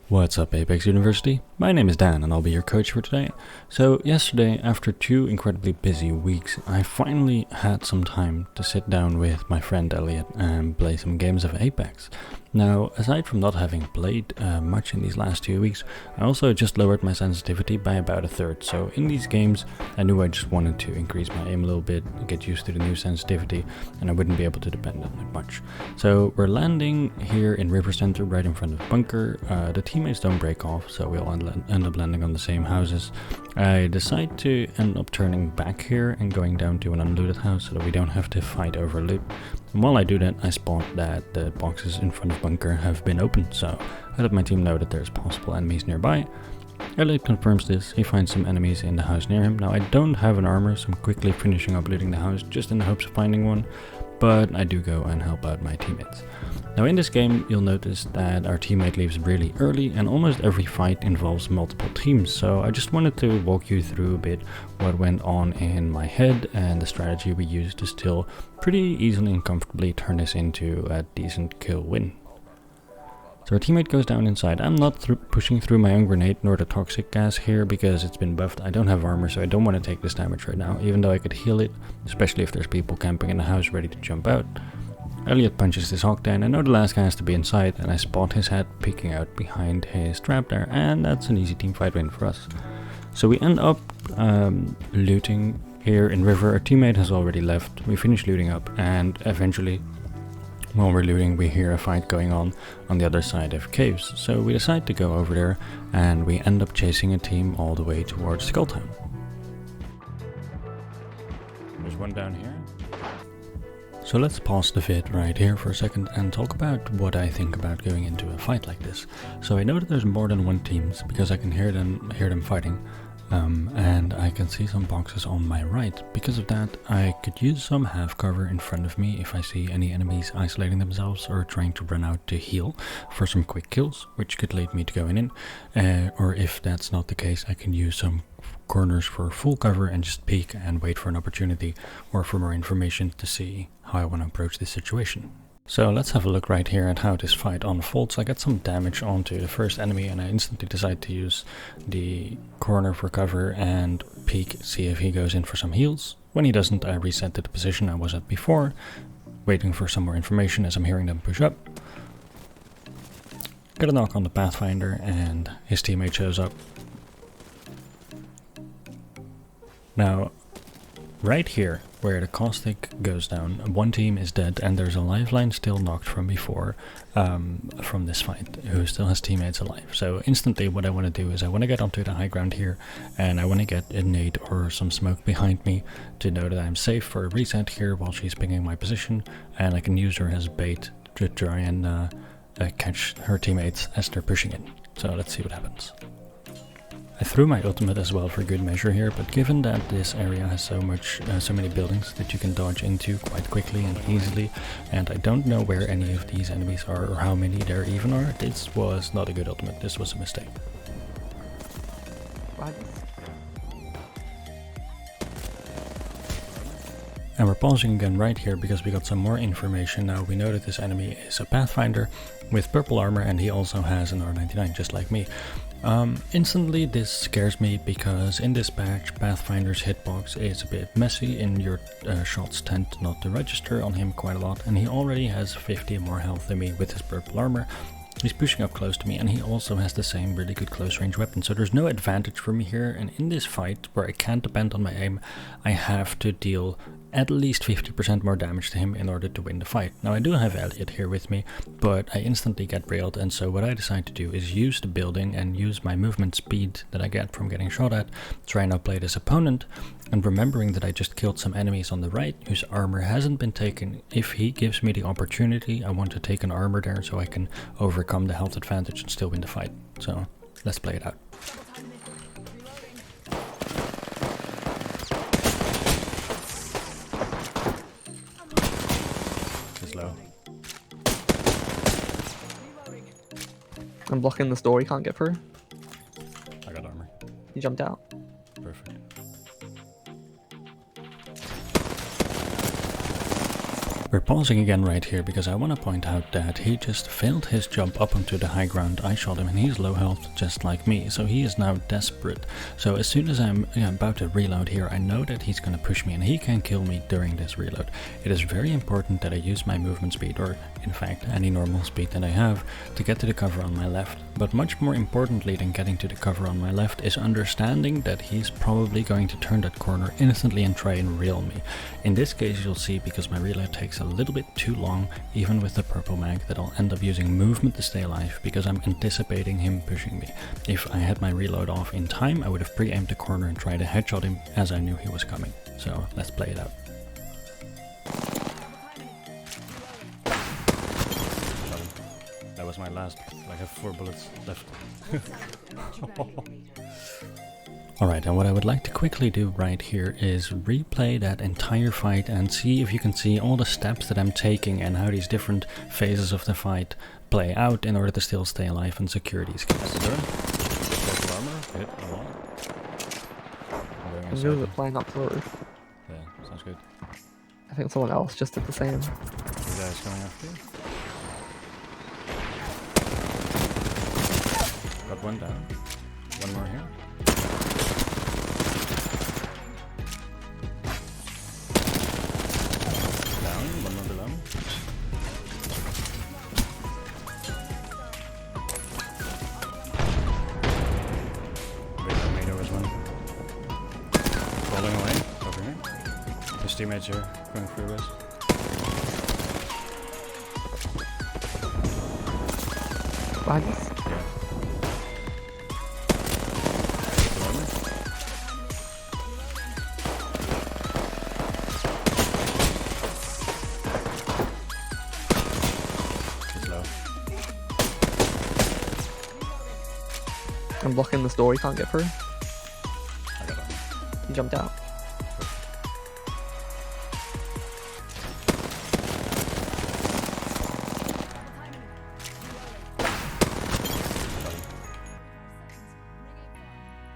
What's up, Apex University? My name is Dan and I'll be your coach for today. So yesterday, after 2 incredibly busy weeks, I finally had some time to sit down with my friend Elliot and play some games of Apex. Now, aside from not having played much in these last 2 weeks, I also just lowered my sensitivity by about a third. So in these games, I knew I just wanted to increase my aim a little bit, get used to the new sensitivity, and I wouldn't be able to depend on it much. So we're landing here in River Center, right in front of the bunker. The teammates don't break off, so we'll end up landing on the same houses. I decide to end up turning back here and going down to an unlooted house so that we don't have to fight over loot. And while I do that, I spot that the boxes in front of bunker have been opened, so I let my team know that there's possible enemies nearby. Elliot confirms this. He finds some enemies in the house near him. Now I don't have an armor, so I'm quickly finishing up looting the house just in the hopes of finding one, but I do go and help out my teammates. Now in this game, you'll notice that our teammate leaves really early and almost every fight involves multiple teams, so I just wanted to walk you through a bit what went on in my head and the strategy we used to still pretty easily and comfortably turn this into a decent kill win. So our teammate goes down inside. I'm not pushing through my own grenade nor the toxic gas here because it's been buffed. I don't have armor, so I don't want to take this damage right now, even though I could heal it, especially if there's people camping in the house ready to jump out. Elliot punches this hawk down. I know the last guy has to be inside, and I spot his head peeking out behind his trap there, and that's an easy teamfight win for us. So we end up looting here in River. Our teammate has already left. We finish looting up, and eventually, while we're looting, we hear a fight going on the other side of caves. So we decide to go over there, and we end up chasing a team all the way towards Skulltown. There's one down here. So let's pause the vid right here for a second and talk about what I think about going into a fight like this. So I know that there's more than one teams because I can hear them fighting. And I can see some boxes on my right. Because of that, I could use some half cover in front of me if I see any enemies isolating themselves or trying to run out to heal for some quick kills, which could lead me to going in. Or if that's not the case, I can use some corners for full cover and just peek and wait for an opportunity or for more information to see how I want to approach this situation. So let's have a look right here at how this fight unfolds. I get some damage onto the first enemy and I instantly decide to use the corner for cover and peek, see if he goes in for some heals. When he doesn't, I reset to the position I was at before, waiting for some more information as I'm hearing them push up. Get a knock on the Pathfinder and his teammate shows up. Now, right here, where the caustic goes down, one team is dead and there's a lifeline still knocked from before, from this fight, who still has teammates alive. So instantly what I want to do is I want to get onto the high ground here and I want to get a nade or some smoke behind me to know that I'm safe for a reset here while she's pinging my position, and I can use her as bait to try and catch her teammates as they're pushing in. So let's see what happens. I threw my ultimate as well for good measure here, but given that this area has so many buildings that you can dodge into quite quickly and easily, and I don't know where any of these enemies are or how many there even are, this was not a good ultimate, this was a mistake. What? And we're pausing again right here because we got some more information. Now we know that this enemy is a Pathfinder with purple armor and he also has an R99 just like me. Instantly this scares me because in this patch Pathfinder's hitbox is a bit messy and your shots tend not to register on him quite a lot, and he already has 50 more health than me with his purple armor. He's pushing up close to me and he also has the same really good close range weapon, so there's no advantage for me here, and in this fight where I can't depend on my aim, I have to deal at least 50% more damage to him in order to win the fight. Now I do have Elliot here with me, but I instantly get railed, and so what I decide to do is use the building and use my movement speed that I get from getting shot at, try and outplay this opponent, and remembering that I just killed some enemies on the right whose armor hasn't been taken. If he gives me the opportunity, I want to take an armor there so I can overcome the health advantage and still win the fight. So let's play it out. Low. I'm blocking this door, you can't get through. I got armor. He jumped out. Perfect. We're pausing again right here because I want to point out that he just failed his jump up onto the high ground. I shot him and he's low health just like me, so he is now desperate. So as soon as I'm about to reload here, I know that he's going to push me and he can kill me during this reload. It is very important that I use my movement speed, or in fact any normal speed that I have, to get to the cover on my left. But much more importantly than getting to the cover on my left is understanding that he's probably going to turn that corner instantly and try and reel me. In this case you'll see, because my reload takes a little bit too long, even with the purple mag, that I'll end up using movement to stay alive because I'm anticipating him pushing me. If I had my reload off in time, I would have pre-aimed the corner and tried to headshot him as I knew he was coming. So let's play it out. That was my last. I have 4 bullets left. Alright, and what I would like to quickly do right here is replay that entire fight and see if you can see all the steps that I'm taking and how these different phases of the fight play out in order to still stay alive and secure these guys. I'm going to flying up to the roof. Yeah, sounds good. I think someone else just did the same. You guys coming after you? Got one down. One more here. Down, one more below. Wait, there was one. Rolling away, over here. His teammates are going through us. Behind us? Yeah. I'm blocking this door, he can't get through. I got him. He jumped out.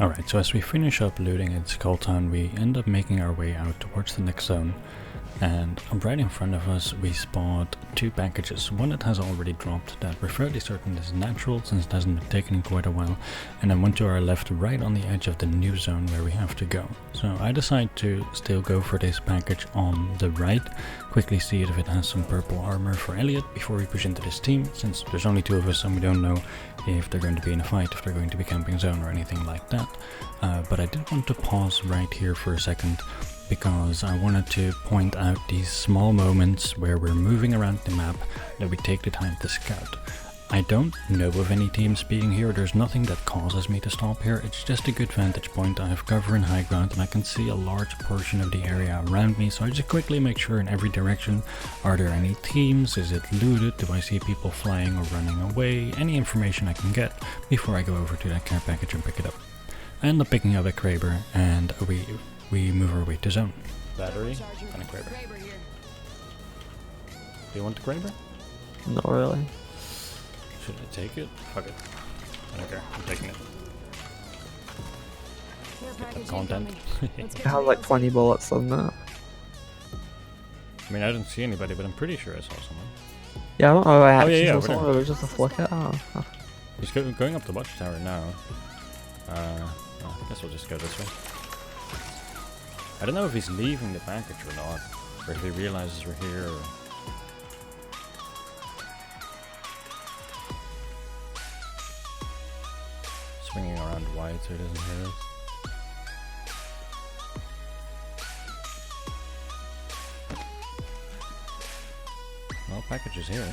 Alright, so as we finish up looting at Skull Town, we end up making our way out towards the next zone. And right in front of us we spot 2 packages. One that has already dropped, that we're fairly certain is natural since it hasn't been taken in quite a while. And then one to our left, right on the edge of the new zone where we have to go. So I decide to still go for this package on the right. Quickly see if it has some purple armor for Elliot before we push into this team, since there's only 2 of us and we don't know if they're going to be in a fight, if they're going to be camping zone or anything like that. But I did want to pause right here for a second, because I wanted to point out these small moments where we're moving around the map that we take the time to scout. I don't know of any teams being here, there's nothing that causes me to stop here, it's just a good vantage point. I have cover in high ground and I can see a large portion of the area around me, so I just quickly make sure in every direction, are there any teams, is it looted, do I see people flying or running away, any information I can get before I go over to that care package and pick it up. I end up picking up a Kraber and we move our way to zone. Battery and a Kraber. Do you want the Kraber? Not really. Should I take it? Fuck it. I don't care. I'm taking it. Get that content. It has like 20 bullets on that. I mean, I didn't see anybody, but I'm pretty sure I saw someone. Yeah, I don't know. I actually yeah, saw someone. It was just a flicker. Oh. He's going up the watchtower now. Well, I guess we'll just go this way. I don't know if he's leaving the package or not, or if he realizes we're here. Or... swinging around wide so he doesn't hear us. Well, package is here.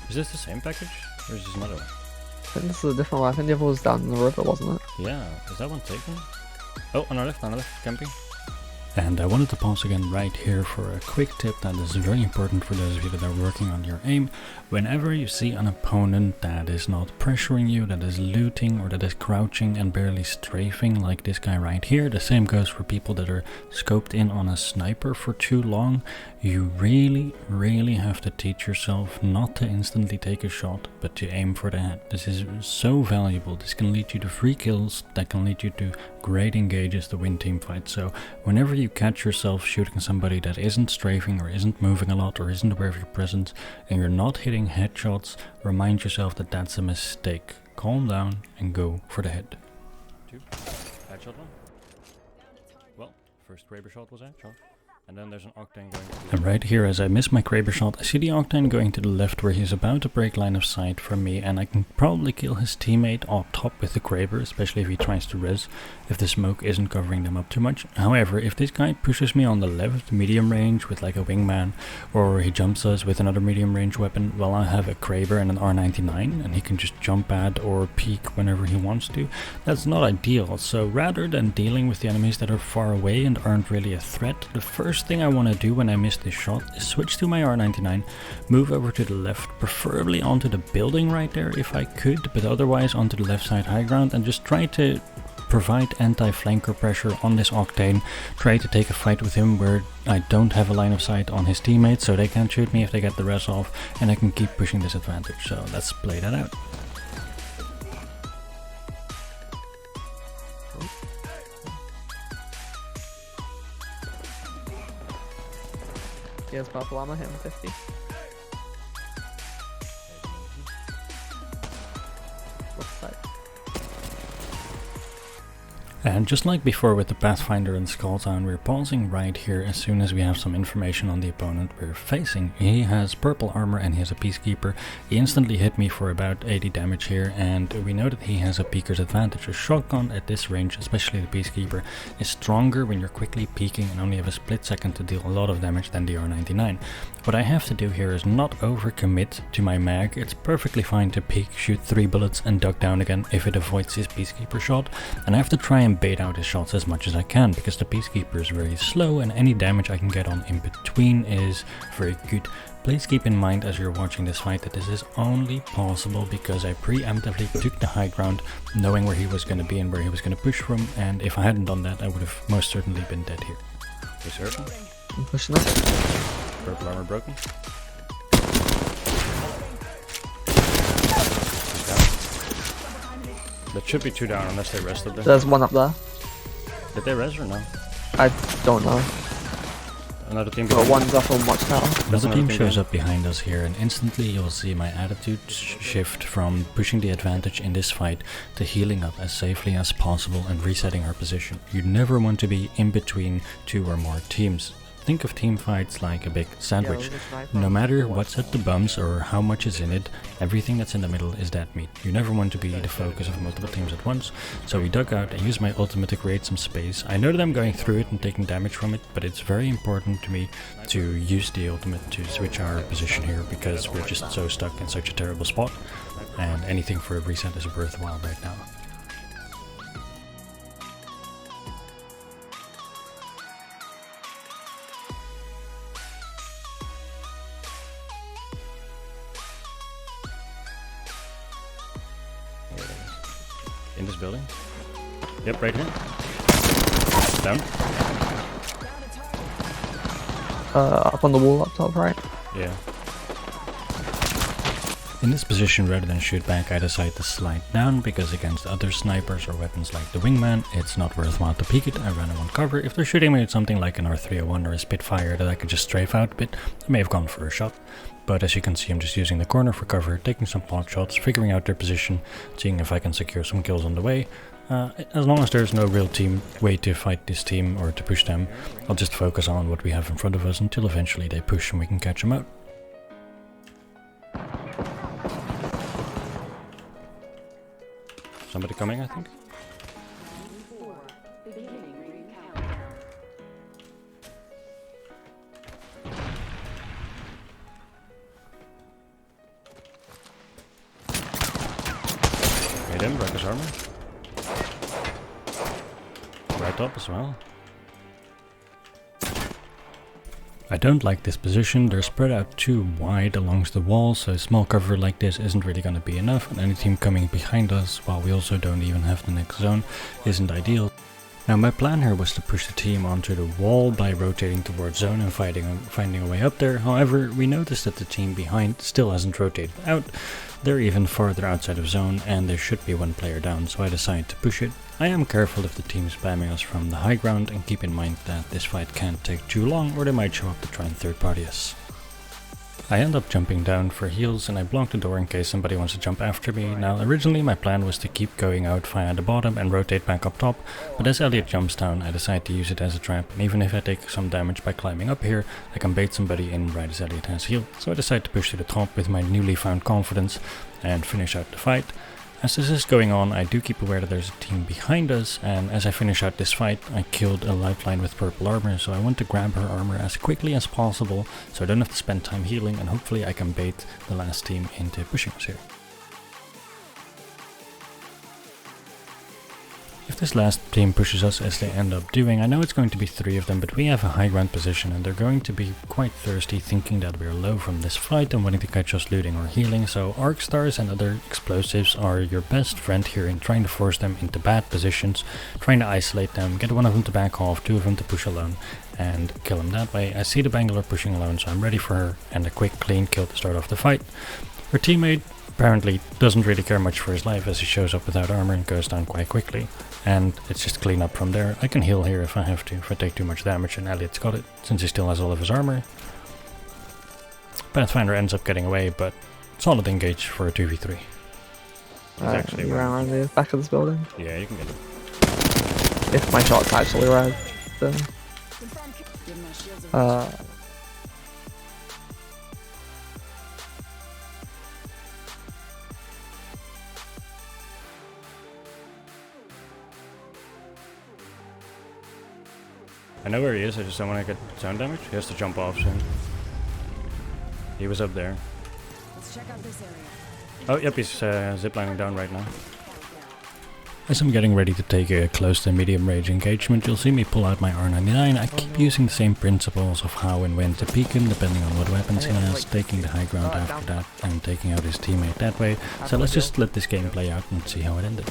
Is this the same package? Or is this another one? I think this is a different one. I think the other was down in the river, wasn't it? Yeah, is that one taken? Oh, on our left, camping. And I wanted to pause again right here for a quick tip that is very important for those of you that are working on your aim. Whenever you see an opponent that is not pressuring you, that is looting or that is crouching and barely strafing like this guy right here, the same goes for people that are scoped in on a sniper for too long, you really have to teach yourself not to instantly take a shot, but to aim for the head. This is so valuable. This can lead you to free kills, that can lead you to great engages to win team fights. So whenever you catch yourself shooting somebody that isn't strafing or isn't moving a lot or isn't aware of your presence and you're not hitting headshots, remind yourself that that's a mistake. Calm down and go for the head. 2. Headshot 1. Well, first Kraber shot was headshot. And then there's an Octane going to... And right here, as I miss my Kraber shot, I see the Octane going to the left where he's about to break line of sight from me, and I can probably kill his teammate on top with the Kraber, especially if he tries to res, if the smoke isn't covering them up too much. However, if this guy pushes me on the left, medium range, with like a wingman, or he jumps us with another medium range weapon, well, I have a Kraber and an R99, and he can just jump at or peek whenever he wants to. That's not ideal, so rather than dealing with the enemies that are far away and aren't really a threat, the first thing I want to do when I miss this shot is switch to my R99, move over to the left, preferably onto the building right there if I could, but otherwise onto the left side high ground, and just try to provide anti-flanker pressure on this Octane, try to take a fight with him where I don't have a line of sight on his teammates so they can't shoot me if they get the res off, and I can keep pushing this advantage. So let's play that out. He has purple armor, hit him 50. Left side. And just like before with the Pathfinder and Skulltown, we're pausing right here as soon as we have some information on the opponent we're facing. He has purple armor and he has a Peacekeeper. He instantly hit me for about 80 damage here, and we know that he has a peeker's advantage. A shotgun at this range, especially the Peacekeeper, is stronger when you're quickly peeking and only have a split second to deal a lot of damage than the R99. What I have to do here is not overcommit to my mag. It's perfectly fine to peek, shoot 3 bullets and duck down again if it avoids his Peacekeeper shot, and I have to try and bait out his shots as much as I can because the Peacekeeper is very slow and any damage I can get on in between is very good. Please keep in mind as you're watching this fight that this is only possible because I preemptively took the high ground knowing where he was going to be and where he was going to push from, and if I hadn't done that I would have most certainly been dead here. Is certain? I'm pushing up. Purple armor broken. That should be 2 down unless they rested there. There's one up there. Did they res or no? I don't know. Another team. But one's up on watchtower. Another team shows up behind us here, and instantly you'll see my attitude shift from pushing the advantage in this fight to healing up as safely as possible and resetting our position. You never want to be in between 2 or more teams. Think of team fights like a big sandwich. No matter what's at the bums or how much is in it, everything that's in the middle is dead meat. You never want to be the focus of multiple teams at once. So we dug out and used my ultimate to create some space. I know that I'm going through it and taking damage from it, but it's very important to me to use the ultimate to switch our position here because we're just so stuck in such a terrible spot, and anything for a reset is worthwhile right now. In this building? Yep, right here. Down. Up on the wall up top, right? Yeah. In this position, rather than shoot back, I decide to slide down because against other snipers or weapons like the wingman, it's not worthwhile to peek it. I run on cover. If they're shooting me with something like an R301 or a Spitfire that I could just strafe out a bit, I may have gone for a shot. But as you can see, I'm just using the corner for cover, taking some pot shots, figuring out their position, seeing if I can secure some kills on the way. As long as there's no real team way to fight this team or to push them, I'll just focus on what we have in front of us until eventually they push and we can catch them out. Somebody coming, I think? Hit him, broke his armor. Right up as well. I don't like this position. They're spread out too wide along the wall, so small cover like this isn't really going to be enough, and any team coming behind us, while we also don't even have the next zone, isn't ideal. Now my plan here was to push the team onto the wall by rotating towards zone and finding a way up there. However, we noticed that the team behind still hasn't rotated out. They're even farther outside of zone and there should be one player down, so I decided to push it. I am careful if the team's spamming us from the high ground and keep in mind that this fight can't take too long or they might show up to try and third party us. I end up jumping down for heals and I block the door in case somebody wants to jump after me. Now originally my plan was to keep going out via the bottom and rotate back up top, but as Elliot jumps down I decide to use it as a trap, and even if I take some damage by climbing up here, I can bait somebody in right as Elliot has healed. So I decide to push to the top with my newly found confidence and finish out the fight. As this is going on, I do keep aware that there's a team behind us, and as I finish out this fight, I killed a lifeline with purple armor, so I want to grab her armor as quickly as possible, so I don't have to spend time healing, and hopefully I can bait the last team into pushing us here. If this last team pushes us as they end up doing, I know it's going to be 3 of them, but we have a high ground position and they're going to be quite thirsty, thinking that we're low from this fight and wanting to catch us looting or healing, so arc stars and other explosives are your best friend here in trying to force them into bad positions, trying to isolate them, get one of them to back off, 2 of them to push alone, and kill them that way. I see the Bangalore pushing alone, so I'm ready for her, and a quick clean kill to start off the fight. Her teammate apparently doesn't really care much for his life as he shows up without armor and goes down quite quickly. And it's just clean up from there. I can heal here if I have to, if I take too much damage, and Elliot's got it, since he still has all of his armor. Pathfinder ends up getting away, but solid engage for a 2v3. Actually around the back of this building. Yeah, you can get it. If my shot's actually red, then... I know where he is, I just don't want to get zone damage. He has to jump off soon. He was up there. Let's check out this area. Oh, yep, he's ziplining down right now. As I'm getting ready to take a close to medium range engagement, you'll see me pull out my R99. I keep using the same principles of how and when to peek him, depending on what weapons he has, taking the high ground after that, and taking out his teammate that way. So let's just let this game play out and see how it ended.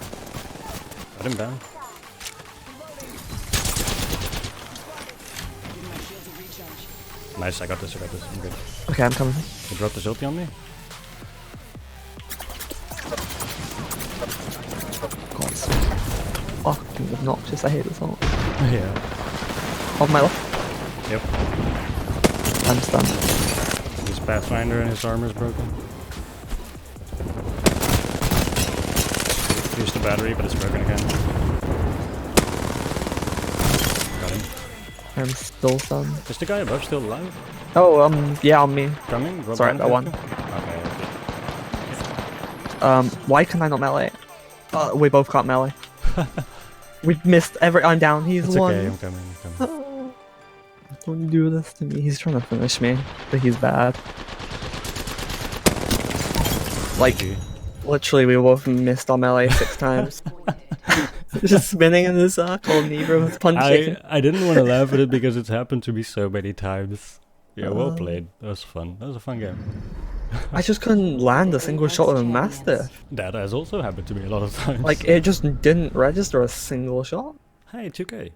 Got him down. Nice, I got this, I'm good. Okay, I'm coming. He dropped his ulti on me. God, it's fucking obnoxious, I hate this song. Yeah. On my left. Yep. I'm stunned. His Pathfinder and his armor's broken. Used the battery, but it's broken again. Got him. I'm still stunned. Is the guy above still alive? Oh, yeah, on me. Coming? Sorry, that one. Okay. Why can I not melee? We both can't melee. We've missed every. I'm down. He's It's one. okay, I'm coming. Oh, don't do this to me. He's trying to finish me, but he's bad. Like, literally, we both missed our melee 6 times. Just spinning in the circle, Nebra was punching. I didn't want to laugh at it because it's happened to me so many times. Yeah, well played. That was fun. That was a fun game. I just couldn't land a single shot with a Mastiff. That has also happened to me a lot of times. Like, it just didn't register a single shot. Hey, 2K.